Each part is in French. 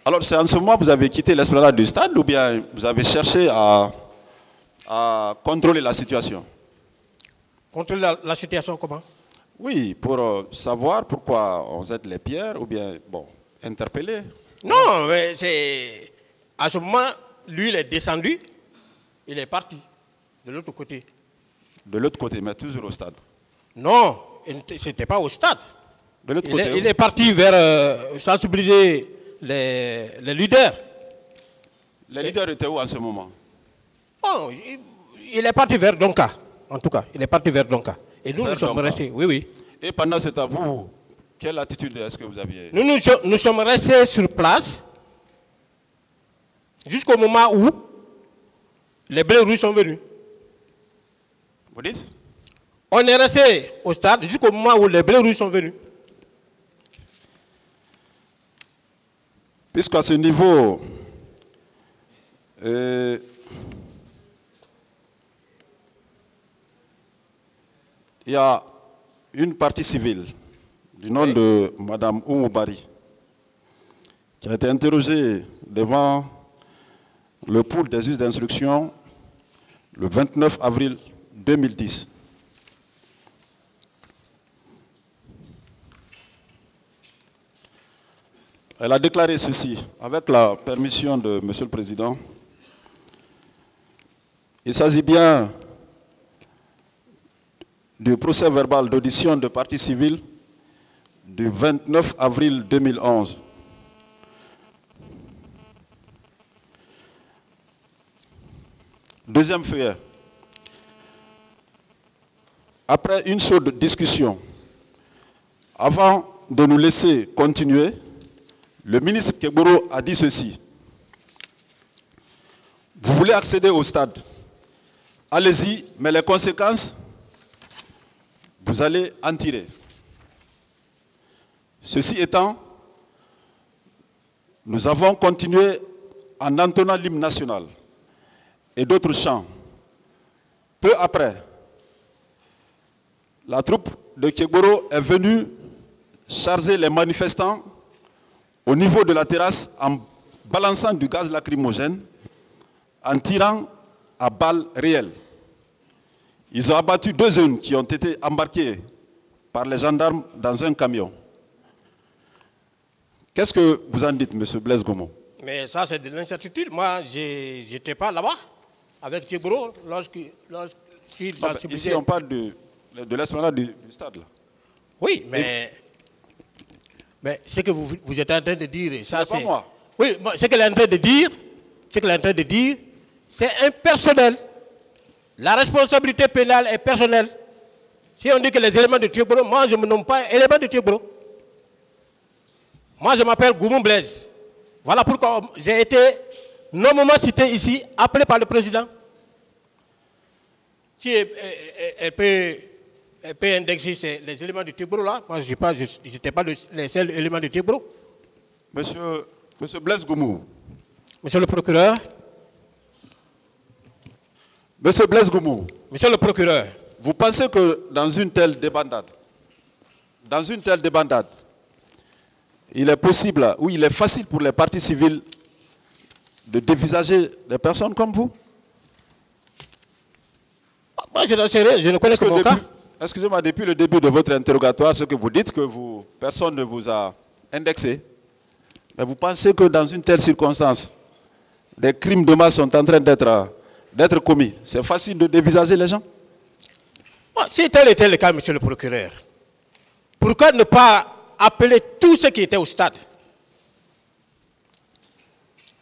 Alors, c'est en ce moment que vous avez quitté l'esplanade du stade ou bien vous avez cherché à contrôler la situation? Contrôler la situation comment? Oui, pour savoir pourquoi on jette les pierres ou bien, bon, interpeller. Non, mais c'est... À ce moment, lui, il est descendu, il est parti de l'autre côté. De l'autre côté, mais toujours au stade. Non, ce n'était pas au stade. De l'autre côté. Il est parti vers sensibiliser les leaders. Les leaders étaient où en ce moment? Oh, il est parti vers Donka, en tout cas. Il est parti vers Donka. Et nous, nous sommes restés. Oui, oui. Et pendant ce temps, vous, quelle attitude est-ce que vous aviez? Nous sommes restés sur place jusqu'au moment où les Bleus Rouges sont venus. Vous dites? On est resté au stade jusqu'au moment où les Bleus Rouges sont venus. Puisqu'à ce niveau, il y a une partie civile du nom de Mme Oumou Bari qui a été interrogée devant le pool des juges d'instruction le 29 avril 2010. Elle a déclaré ceci, avec la permission de M. le Président. Il s'agit bien du procès verbal d'audition de partie civile du 29 avril 2011. Deuxième feuillet. Après une chaude discussion, avant de nous laisser continuer, le ministre Kegboro a dit ceci. Vous voulez accéder au stade? Allez-y, mais les conséquences, vous allez en tirer. Ceci étant, nous avons continué en entonnant l'hymne national et d'autres chants. Peu après, la troupe de Kegboro est venue charger les manifestants au niveau de la terrasse en balançant du gaz lacrymogène, en tirant à balles réelles. Ils ont abattu 2 jeunes qui ont été embarqués par les gendarmes dans un camion. Qu'est-ce que vous en dites, M. Blaise Gomo? Mais ça, c'est de l'incertitude. Moi, je n'étais pas là-bas avec Kegboro lorsqu'il sensibilisait. Ici, on parle de l'esplanade du stade. Là. Oui, mais ce que vous êtes en train de dire, ça c'est... pas moi. Oui, ce qu'elle est en train de dire, c'est impersonnel. La responsabilité pénale est personnelle. Si on dit que les éléments de Kegboro, moi je ne me nomme pas élément de Kegboro. Moi je m'appelle Goumou Blaise. Voilà pourquoi j'ai été nommément cité ici, appelé par le président. Si elle peut indexer les éléments de Kegboro là, moi je n'étais pas les seuls éléments de Kegboro. Monsieur Blaise Goumou. Monsieur le procureur. Monsieur Blaise Goumou. Monsieur le procureur. Vous pensez que dans une telle débandade, il est possible, ou il est facile pour les partis civils de dévisager des personnes comme vous? Moi, je n'en sais rien, je ne connais que mon cas. Excusez-moi, depuis le début de votre interrogatoire, ce que vous dites, que personne ne vous a indexé. Mais vous pensez que dans une telle circonstance, des crimes de masse sont en train d'être commis. C'est facile de dévisager les gens? Si tel était le cas, monsieur le procureur, pourquoi ne pas appeler tous ceux qui étaient au stade?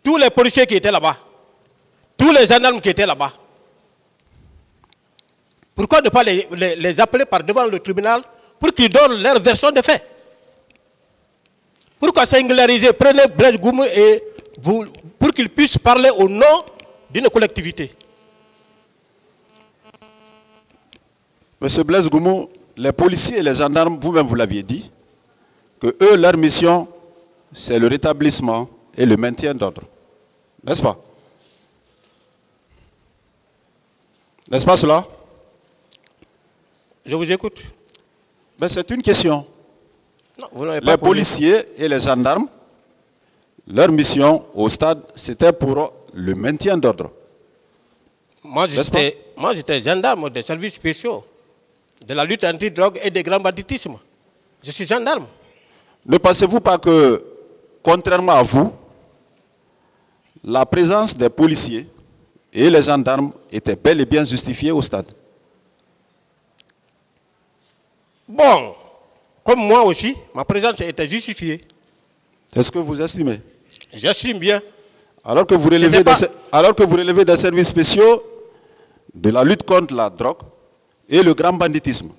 Tous les policiers qui étaient là-bas, tous les gendarmes qui étaient là-bas. Pourquoi ne pas les appeler par devant le tribunal pour qu'ils donnent leur version des faits? Pourquoi singulariser? Prenez Blaise Goumou et pour qu'ils puissent parler au nom d'une collectivité. Monsieur Blaise Goumou, les policiers et les gendarmes, vous-même vous l'aviez dit, que eux, leur mission, c'est le rétablissement et le maintien d'ordre. N'est-ce pas? N'est-ce pas cela? Je vous écoute. Ben, c'est une question. Non, vous n'avez pas les policiers et les gendarmes Leur mission au stade, c'était pour le maintien d'ordre. Moi, j'étais gendarme des services spéciaux, de la lutte anti-drogue et des grands banditismes. Je suis gendarme. Ne pensez-vous pas que, contrairement à vous, la présence des policiers et les gendarmes était bel et bien justifiée au stade? Bon, comme moi aussi, ma présence était justifiée. C'est ce que vous estimez? J'estime bien. Alors que vous relevez des services spéciaux de la lutte contre la drogue et le grand banditisme.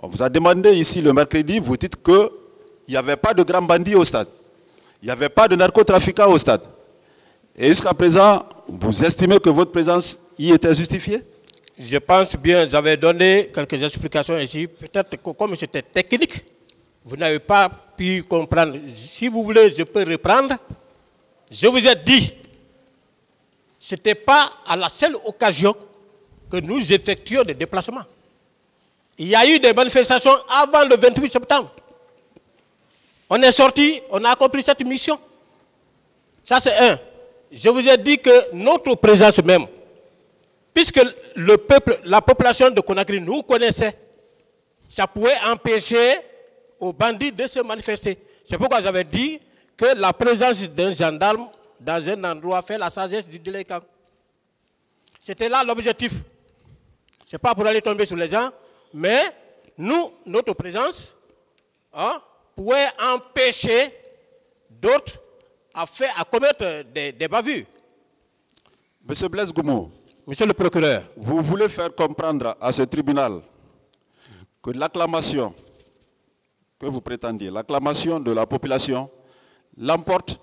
On vous a demandé ici le mercredi, vous dites qu'il n'y avait pas de grands bandits au stade. Il n'y avait pas de narcotrafiquants au stade. Et jusqu'à présent, vous estimez que votre présence y était justifiée? Je pense bien, j'avais donné quelques explications ici. Peut-être que comme c'était technique, vous n'avez pas pu comprendre. Si vous voulez, je peux reprendre. Je vous ai dit, ce n'était pas à la seule occasion que nous effectuions des déplacements. Il y a eu des manifestations avant le 28 septembre. On est sorti, on a accompli cette mission. Ça, c'est un. Je vous ai dit que notre présence même, puisque le peuple, la population de Conakry nous connaissait, ça pouvait empêcher aux bandits de se manifester. C'est pourquoi j'avais dit que la présence d'un gendarme dans un endroit fait la sagesse du délinquant. C'était là l'objectif. Ce n'est pas pour aller tomber sur les gens, mais nous, notre présence, pouvait empêcher d'autres à commettre des bavures. Monsieur Blaise Goumou, Monsieur le procureur, vous voulez faire comprendre à ce tribunal que l'acclamation que vous prétendiez, l'acclamation de la population, l'emporte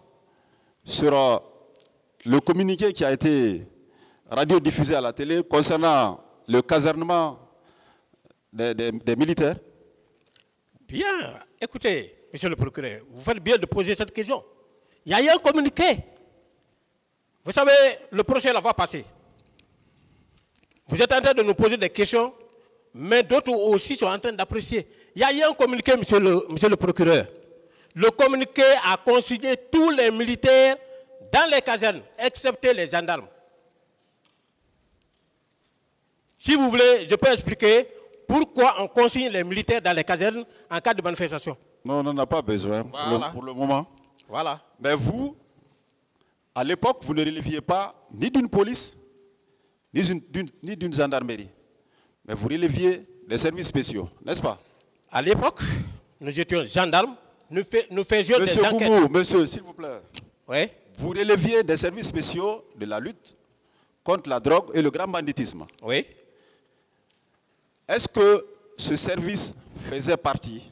sur le communiqué qui a été radiodiffusé à la télé concernant le casernement des militaires? Bien, écoutez, monsieur le procureur, vous faites bien de poser cette question. Il y a eu un communiqué. Vous savez, le procès là va passer. Vous êtes en train de nous poser des questions, mais d'autres aussi sont en train d'apprécier. Il y a eu un communiqué, monsieur le procureur. Le communiqué a consigné tous les militaires dans les casernes, excepté les gendarmes. Si vous voulez, je peux expliquer pourquoi on consigne les militaires dans les casernes en cas de manifestation. Non, on n'en a pas besoin pour le moment. Voilà. Mais vous, à l'époque, vous ne releviez pas ni d'une police, ni d'une gendarmerie. Mais vous releviez des services spéciaux, n'est-ce pas? À l'époque, nous étions gendarmes, nous faisions des enquêtes. Monsieur Goumou, monsieur, s'il vous plaît. Oui. Vous releviez des services spéciaux de la lutte contre la drogue et le grand banditisme. Oui. Est-ce que ce service faisait partie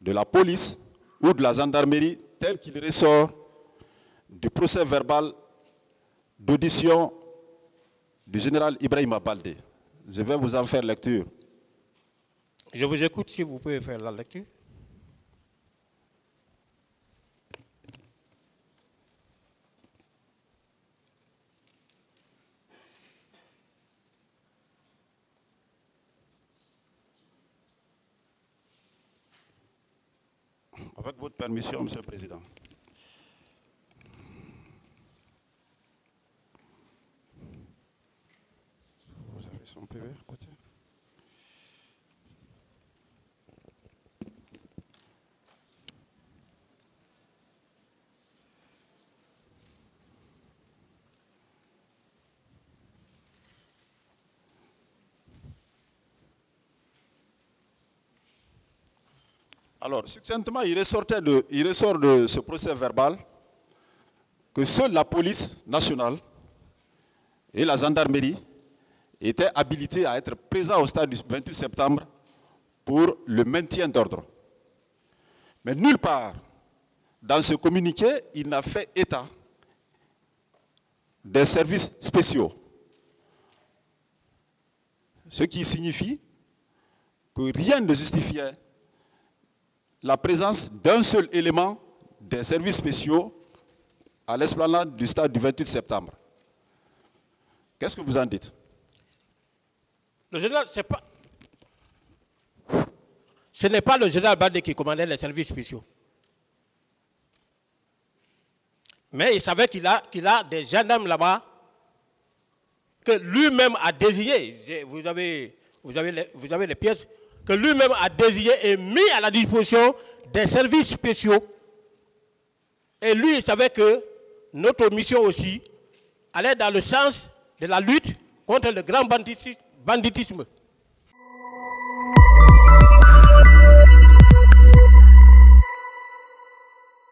de la police ou de la gendarmerie tel qu'il ressort du procès verbal d'audition du général Ibrahima Baldé? Je vais vous en faire lecture. Je vous écoute si vous pouvez faire la lecture. Avec votre permission, Monsieur le Président. Vous avez son PV à côté? Alors, succinctement, il ressort de ce procès verbal que seule la police nationale et la gendarmerie étaient habilités à être présents au stade du 28 septembre pour le maintien d'ordre. Mais nulle part dans ce communiqué, il n'a fait état des services spéciaux. Ce qui signifie que rien ne justifiait la présence d'un seul élément des services spéciaux à l'esplanade du stade du 28 septembre. Qu'est-ce que vous en dites? Le général, ce n'est pas le général Baldé qui commandait les services spéciaux. Mais il savait qu'il a des gendarmes là-bas que lui-même a désigné. Vous avez les pièces que lui-même a désigné et mis à la disposition des services spéciaux. Et lui, il savait que notre mission aussi allait dans le sens de la lutte contre le grand banditisme